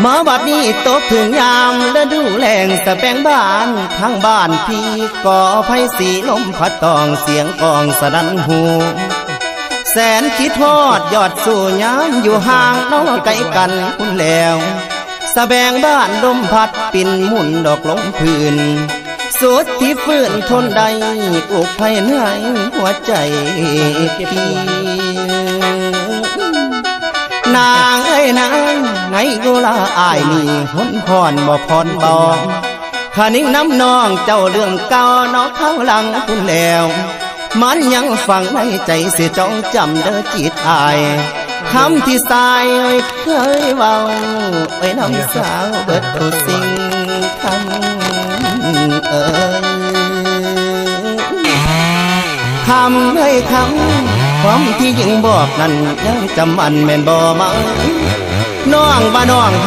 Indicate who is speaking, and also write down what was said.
Speaker 1: มาบัดนี้ตกถึงยามฤดูแล้งสะแบงบ้านทางบ้านพี่ก่อไฟสีลมพัดตองเสียงกองสนั่นหูแสนคิดทอดยอดสู่ยามอยู่ห่างน้องไกลกันคุณแล้วสะแบงบ้านลมพัดปิ่นหมุนดอกลงพื้นสุดที่ฟื้นทนได้อุกภัยเหนื่อยหัวใจพี่นางเอ้ยนางไงกูละอายนี่หนพรบ่พรบ่ข้านิ่งน้ำนองเจ้าเรื่องเก่านอกข้างหลังคุณแล้วมันยังฝังในใจเสียจ้องจำเด้อจิตอายคำที่สายเคยเว้าไว้น้องสาวเบิดทุกสิ่งคำคำเอ้ยคำความที่ยิ่งบอกนั้นยังจำมันแม่นบ่มาน้องว่าน้องฮัก